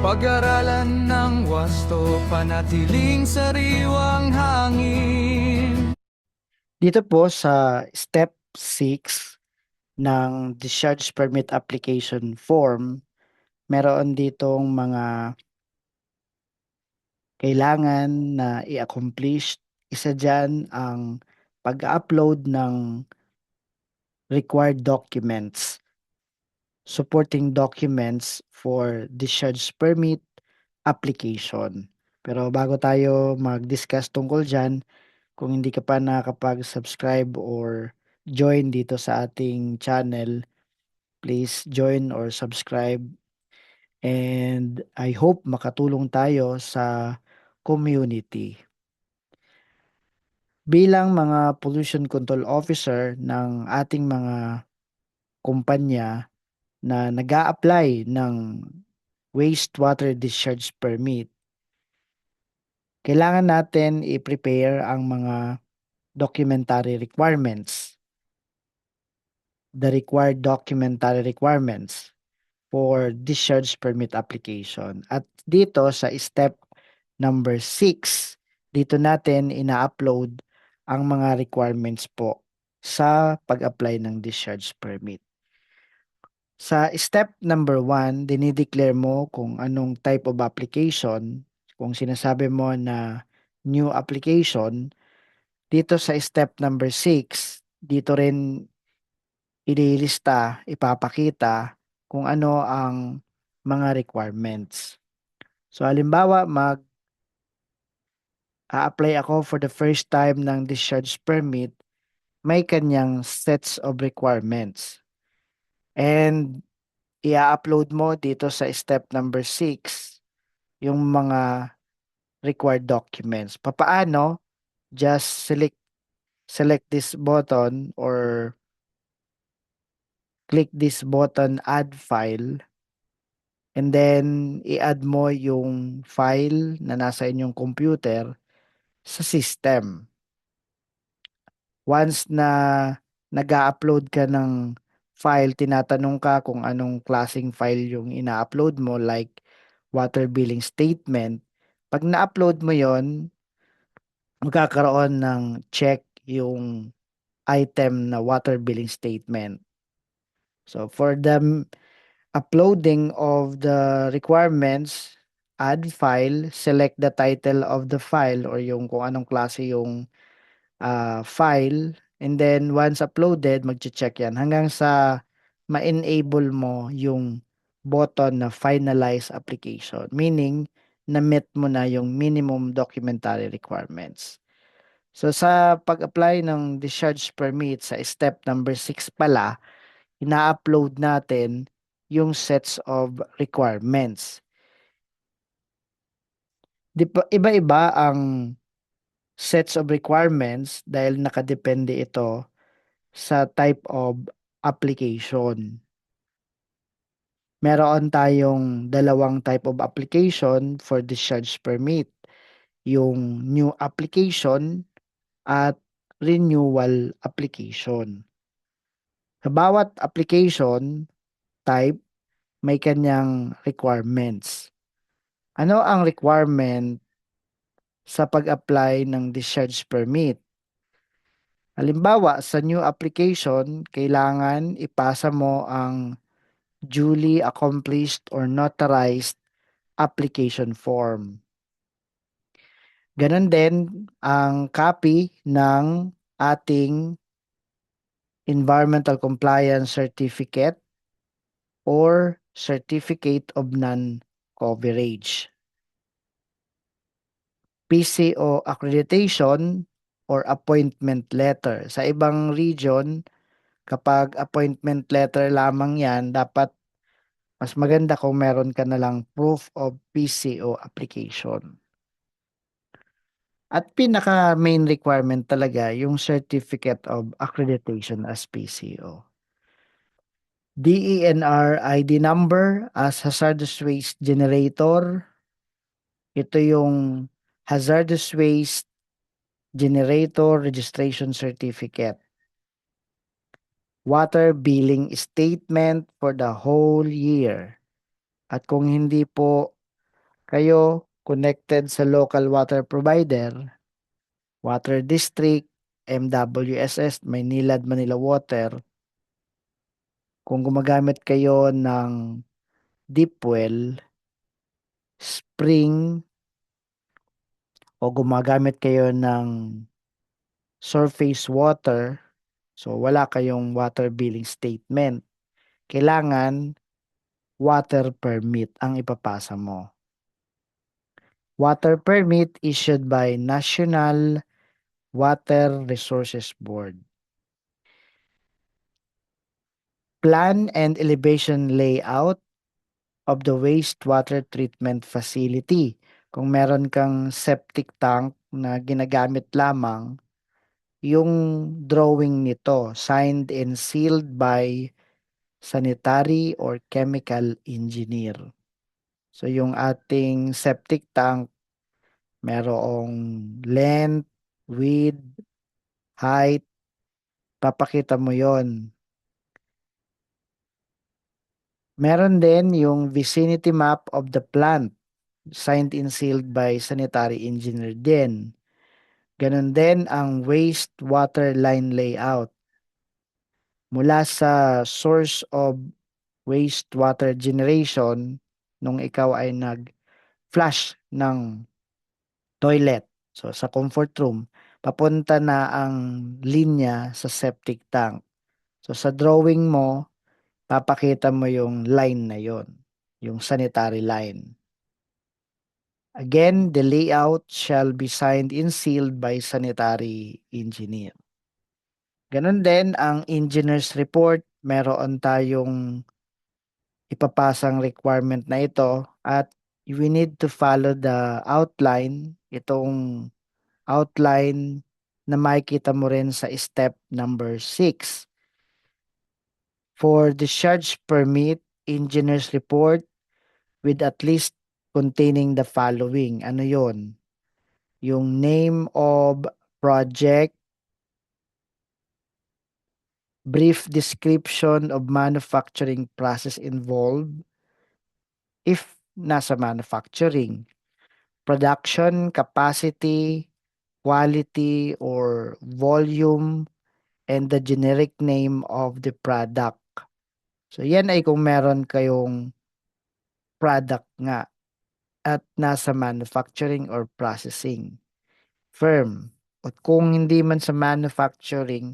Pag-aralan ng wasto, panatiling sariwang hangin. Dito po sa step 6 ng discharge permit application form, meron ditong mga kailangan na i-accomplish. Isa dyan ang pag-upload ng required documents, supporting documents for discharge permit application. Pero bago tayo mag-discuss tungkol dyan, kung hindi ka pa nakakapag-subscribe or join dito sa ating channel, please join or subscribe. And I hope makatulong tayo sa community. Bilang mga pollution control officer ng ating mga kumpanya na nag-a-apply ng wastewater discharge permit, kailangan natin i-prepare ang mga documentary requirements, the required documentary requirements for discharge permit application. At dito sa step number 6, dito natin ina-upload ang mga requirements po sa pag-apply ng discharge permit. Sa step number 1, dinideclare mo kung anong type of application. Kung sinasabi mo na new application, dito sa step number 6, dito rin ililista, ipapakita kung ano ang mga requirements. So halimbawa, mag-a-apply ako for the first time ng discharge permit, may kanyang sets of requirements. And i-upload mo dito sa step number 6 yung mga required documents. Papaano? Just select this button or click this button, add file, and then i-add mo yung file na nasa inyong computer sa system. Once na nag-upload ka ng file, tinatanong ka kung anong klaseng file yung ina-upload mo, like water billing statement. Pag na-upload mo yon, magkakaroon ng check yung item na water billing statement. So for the uploading of the requirements, add file, select the title of the file or yung kung anong klase yung file, and then once uploaded, magche-check yan hanggang sa ma-enable mo yung button na finalize application, meaning na-meet mo na yung minimum documentary requirements. So sa pag-apply ng discharge permit sa step number 6 pala, ina-upload natin yung sets of requirements. Iba-iba ang sets of requirements dahil nakadepende ito sa type of application. Meron tayong dalawang type of application for discharge permit, yung new application at renewal application. Sa bawat application type, may kanyang requirements. Ano ang requirement sa pag-apply ng discharge permit? Halimbawa, sa new application, kailangan ipasa mo ang duly accomplished or notarized application form. Ganon din ang copy ng ating Environmental Compliance Certificate or Certificate of Non-Coverage. PCO accreditation or appointment letter. Sa ibang region, kapag appointment letter lamang yan, dapat mas maganda kung meron ka na lang proof of PCO application. At pinaka main requirement talaga yung Certificate of Accreditation as PCO. DENR ID number as hazardous waste generator. Ito yung hazardous waste generator registration certificate. Water billing statement for the whole year. At kung hindi po kayo connected sa local water provider, water district, MWSS, Maynilad, Manila Water. Kung gumagamit kayo ng deep well, spring, o gumagamit kayo ng surface water, so wala kayong water billing statement. Kailangan water permit ang ipapasa mo. Water permit issued by National Water Resources Board. Plan and elevation layout of the wastewater treatment facility. Kung meron kang septic tank na ginagamit lamang, yung drawing nito, signed and sealed by sanitary or chemical engineer. So yung ating septic tank, merong length, width, height, papakita mo yon. Meron din yung vicinity map of the plant, signed and sealed by sanitary engineer din. Ganon din ang wastewater line layout. Mula sa source of wastewater generation, nung ikaw ay nag-flush ng toilet, so sa comfort room, papunta na ang linya sa septic tank. So sa drawing mo, papakita mo yung line na yon, yung sanitary line. Again, the layout shall be signed and sealed by sanitary engineer. Ganon din ang engineer's report. Meron tayong ipapasang requirement na ito at we need to follow the outline. Itong outline na makikita mo rin sa step number 6. For discharge permit, engineer's report with at least containing the following. Ano yon? Yung name of project, brief description of manufacturing process involved, if nasa manufacturing, production capacity, quality or volume, and the generic name of the product. So yan ay kung meron kayong product nga at nasa manufacturing or processing firm. At kung hindi man sa manufacturing,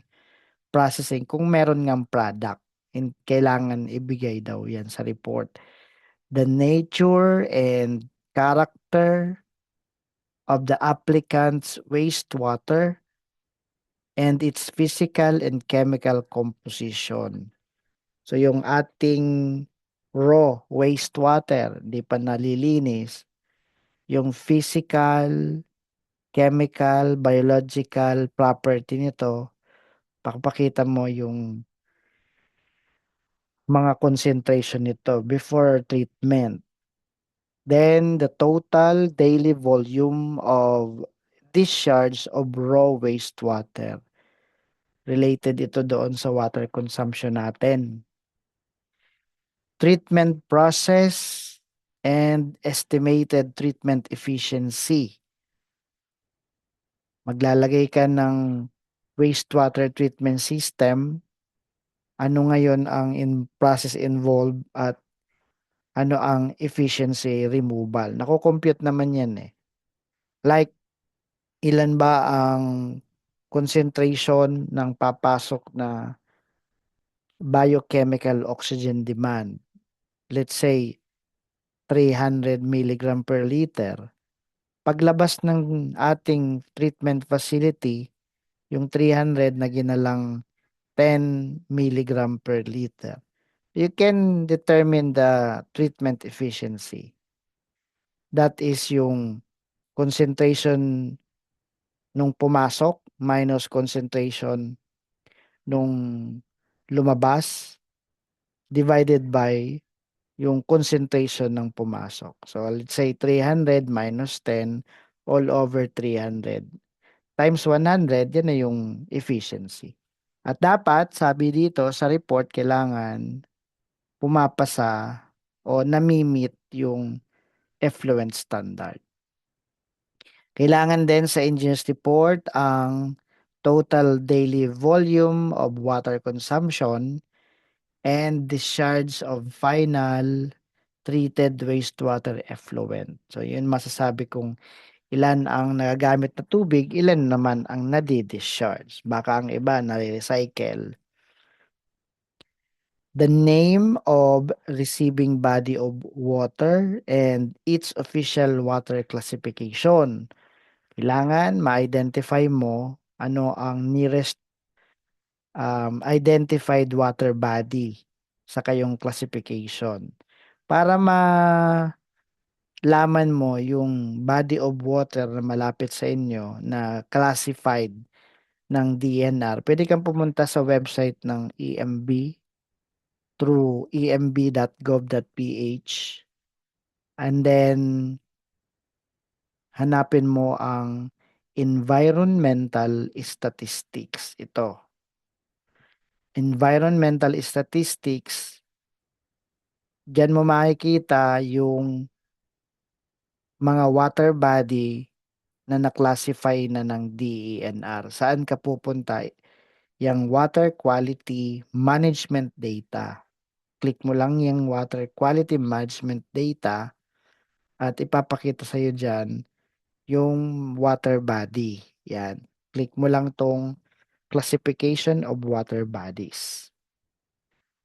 processing, kung meron ngang product, kailangan ibigay daw yan sa report. The nature and character of the applicant's wastewater and its physical and chemical composition. So yung ating raw wastewater, hindi pa nalilinis, yung physical, chemical, biological property nito, pakapakita mo yung mga concentration nito before treatment. Then the total daily volume of discharge of raw wastewater. Related ito doon sa water consumption natin. Treatment process and estimated treatment efficiency. Maglalagay ka ng wastewater treatment system. Ano ngayon ang process involved at ano ang efficiency removal. Nako-compute naman yan eh. Like, ilan ba ang concentration ng papasok na biochemical oxygen demand? Let's say, 300 milligram per liter. Paglabas ng ating treatment facility, yung 300 na ginalang 10 milligram per liter. You can determine the treatment efficiency. That is yung concentration nung pumasok minus concentration nung lumabas divided by yung concentration ng pumasok. So let's say 300 minus 10 all over 300 times 100, yan na yung efficiency. At dapat, sabi dito sa report, kailangan pumapasa o nami-meet yung effluent standard. Kailangan din sa engineer's report ang total daily volume of water consumption and discharge of final treated wastewater effluent. So, yun masasabi kung ilan ang nagagamit na tubig, ilan naman ang nadi-discharge. Baka ang iba na-recycle. The name of receiving body of water and its official water classification. Kailangan ma-identify mo ano ang nearest identified water body sa kayong classification. Para malaman mo yung body of water na malapit sa inyo na classified ng DNR, pwede kang pumunta sa website ng EMB through emb.gov.ph and then hanapin mo ang environmental statistics. Ito. Environmental statistics, diyan mo makikita yung mga water body na na-classify na ng DENR. Saan ka pupunta? Yung water quality management data. Click mo lang yung water quality management data at ipapakita sa iyo dyan yung water body. Yan. Click mo lang tong classification of water bodies.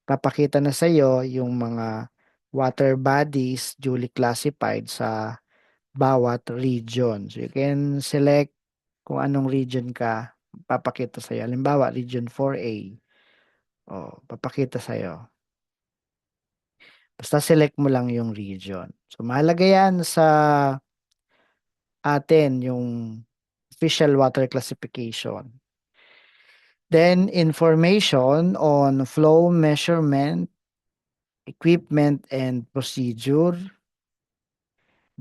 Papakita na sa iyo yung mga water bodies duly classified sa bawat region. So you can select kung anong region ka, papakita sa iyo. Halimbawa, region 4A. Papakita sa iyo. Basta select mo lang yung region. So mahalaga yan sa atin yung official water classification. Then information on flow measurement, equipment and procedure.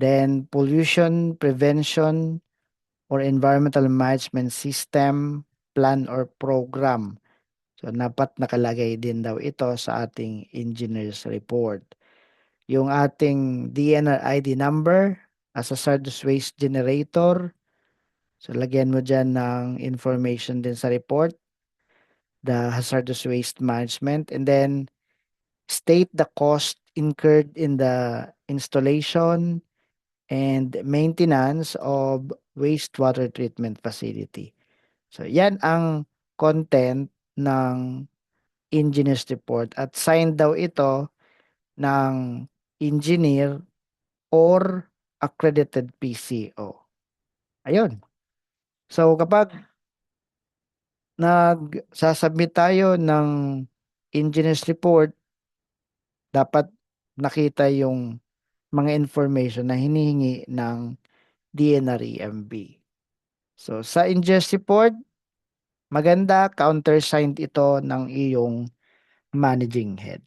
Then pollution prevention or environmental management system, plan or program. So dapat nakalagay din daw ito sa ating engineer's report. Yung ating DNR ID number as a hazardous waste generator. So lagyan mo dyan ng information din sa report, the hazardous waste management, and then state the cost incurred in the installation and maintenance of wastewater treatment facility. So yan ang content ng engineer's report at signed daw ito ng engineer or accredited PCO. Ayun. So kapag nagsasubmit tayo ng engineer's report, dapat nakita yung mga information na hinihingi ng DNR-EMB. So sa engineer's report, maganda countersigned ito ng iyong managing head.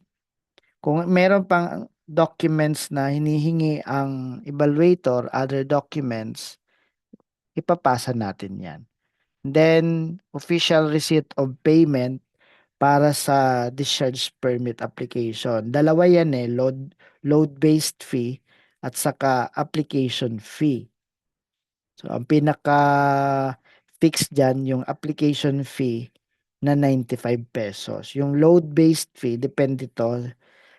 Kung meron pang documents na hinihingi ang evaluator, other documents, ipapasa natin yan. Then, official receipt of payment para sa discharge permit application. Dalawa yan load-based fee at saka application fee. So, ang pinaka-fix dyan, yung application fee na 95 pesos. Yung load-based fee, depende to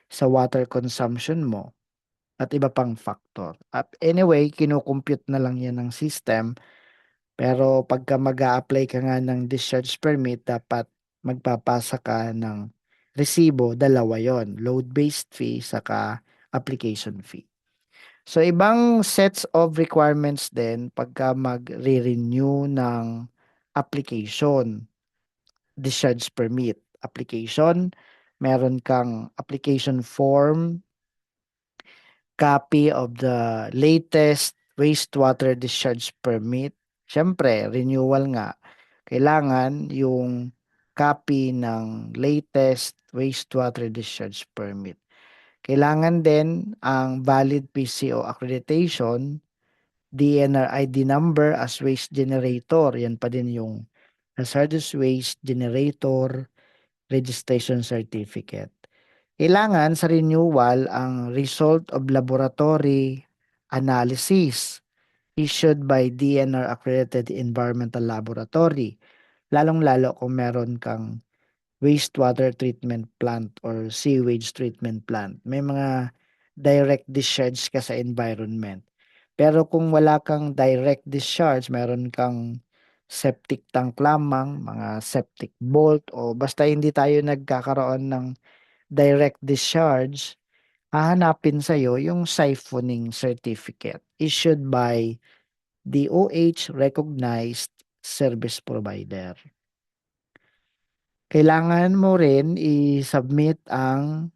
sa water consumption mo at iba pang factor. Anyway, kinukompute na lang yan ng system. Pero pagka mag-a-apply ka nga ng discharge permit, dapat magpapasa ka ng resibo, dalawa yon, load-based fee saka application fee. So ibang sets of requirements din pagka mag-renew ng application, discharge permit application, meron kang application form, copy of the latest wastewater discharge permit. Siyempre, renewal nga. Kailangan yung copy ng latest wastewater discharge permit. Kailangan din ang valid PCO accreditation, DNR ID number as waste generator. Yan pa din yung hazardous waste generator registration certificate. Kailangan sa renewal ang result of laboratory analysis issued by DNR accredited environmental laboratory, lalong-lalo kung meron kang wastewater treatment plant or sewage treatment plant. May mga direct discharge ka sa environment. Pero kung wala kang direct discharge, meron kang septic tank lamang, mga septic bolt, o basta hindi tayo nagkakaroon ng direct discharge, hahanapin sa'yo yung siphoning certificate issued by DOH recognized service provider. Kailangan mo rin i-submit ang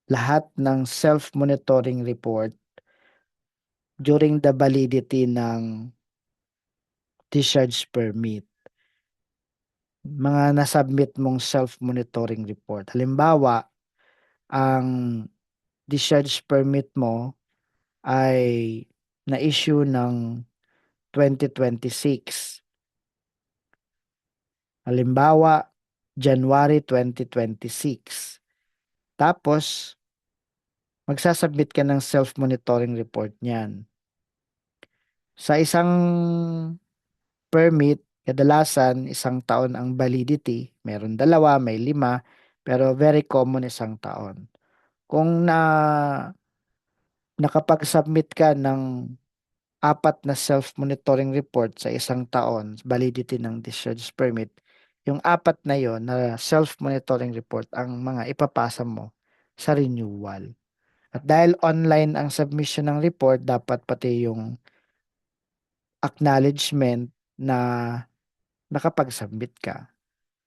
lahat ng self-monitoring report during the validity ng discharge permit. Mga nasubmit mong self-monitoring report. Halimbawa, ang discharge permit mo ay na-issue ng 2026. Halimbawa, January 2026. Tapos, magsasubmit ka ng self-monitoring report niyan. Sa isang permit, kadalasan isang taon ang validity. Meron dalawa, may lima, pero very common isang taon. Kung nakapag-submit ka ng apat na self-monitoring report sa isang taon, validity ng discharge permit, yung apat na yon na self-monitoring report ang mga ipapasa mo sa renewal. At dahil online ang submission ng report, dapat pati yung acknowledgement na nakapag-submit ka.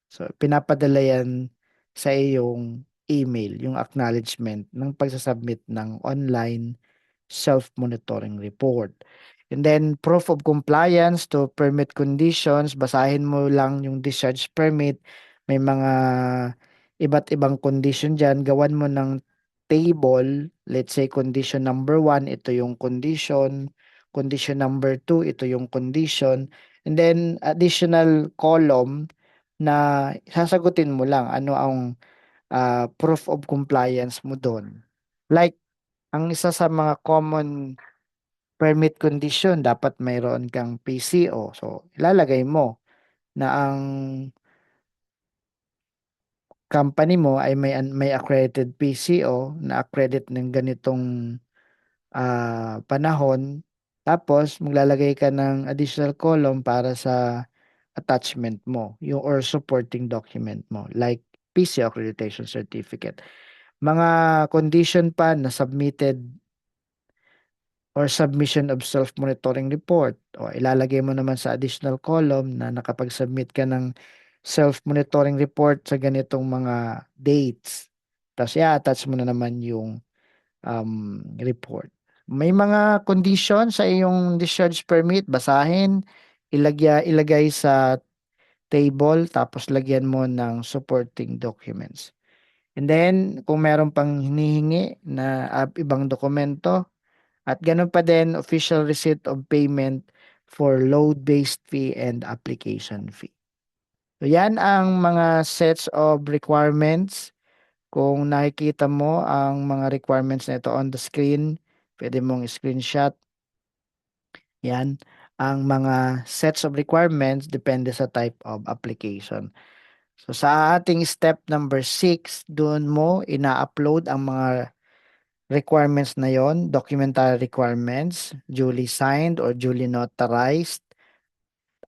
So, pinapadala yan sa iyong email, yung acknowledgement ng pagsasubmit ng online self-monitoring report. And then, proof of compliance to permit conditions, basahin mo lang yung discharge permit. May mga iba't ibang condition dyan. Gawan mo ng table. Let's say, condition number 1, ito yung condition. Condition number 2, ito yung condition. And then, additional column na sasagutin mo lang ano ang proof of compliance mo doon. Like, ang isa sa mga common permit condition, dapat mayroon kang PCO. So, ilalagay mo na ang company mo ay may accredited PCO na accredit ng ganitong panahon. Tapos, maglalagay ka ng additional column para sa attachment mo, yung or supporting document mo, like PCO accreditation certificate. Mga condition pa na submitted or submission of self-monitoring report. O ilalagay mo naman sa additional column na nakapag-submit ka ng self-monitoring report sa ganitong mga dates. Tapos i-attach mo na naman yung report. May mga condition sa iyong discharge permit, basahin, ilagay sa table, tapos lagyan mo ng supporting documents. And then, kung meron pang hinihingi na ibang dokumento, at ganun pa din, official receipt of payment for load-based fee and application fee. So, yan ang mga sets of requirements. Kung nakikita mo ang mga requirements na ito on the screen, pwede mong screenshot. Yan ang mga sets of requirements depende sa type of application. So, sa ating step number 6, doon mo ina-upload ang mga requirements na yon, documentary requirements, duly signed or duly notarized.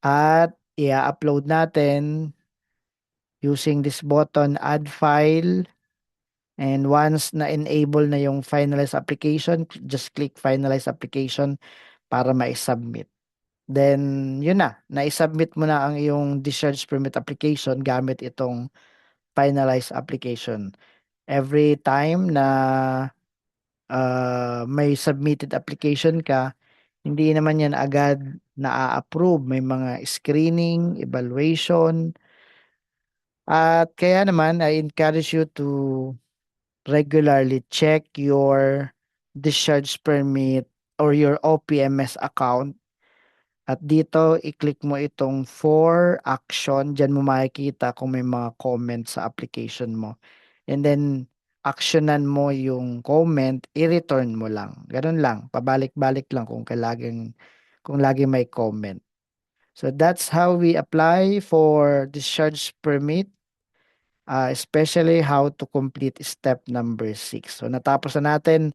At i-upload natin using this button, add file. And once na-enable na yung finalize application, just click finalize application para ma-submit. Then, yun na-submit mo na ang iyong discharge permit application gamit itong finalize application. Every time na may submitted application ka, hindi naman yan agad na-approve. May mga screening, evaluation. At kaya naman, I encourage you to regularly check your discharge permit or your OPMS account. At dito, i-click mo itong for action. Diyan mo makikita kung may mga comments sa application mo. And then, actionan mo yung comment, i-return mo lang. Ganun lang, pabalik-balik lang kung lagi may comment. So that's how we apply for discharge permit, especially how to complete step number 6. So natapos na natin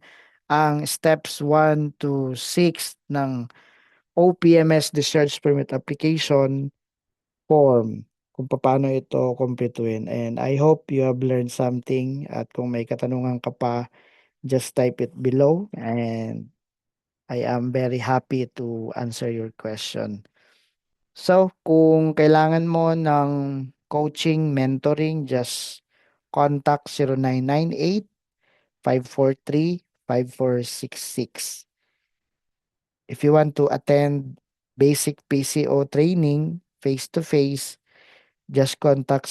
ang steps 1 to 6 ng OPMS discharge permit application form, kung paano ito kumpletuhin. And I hope you have learned something, at kung may katanungan ka pa, just type it below and I am very happy to answer your question. So, kung kailangan mo ng coaching, mentoring, just contact 0998-543-5466. If you want to attend basic PCO training face-to-face, just contact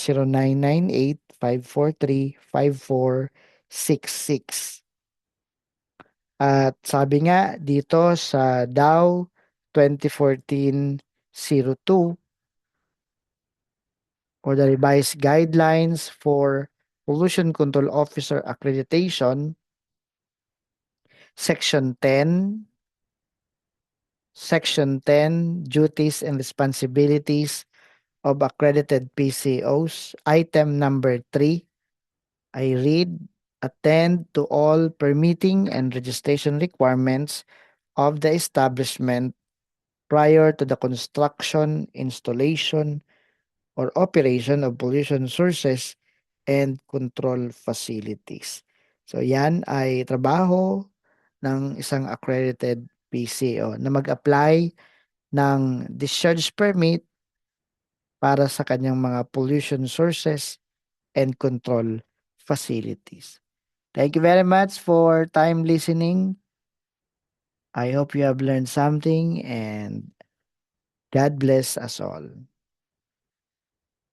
0998-543-5466. At sabi nga dito sa DAO 2014-02, or the revised guidelines for Pollution Control Officer Accreditation, Section 10, Duties and Responsibilities of Accredited PCOs, Item number 3, I read, attend to all permitting and registration requirements of the establishment prior to the construction, installation, or operation of pollution sources and control facilities. So yan ay trabaho ng isang accredited PCO na mag-apply ng discharge permit para sa kanyang mga pollution sources and control facilities. Thank you very much for time listening. I hope you have learned something, and God bless us all.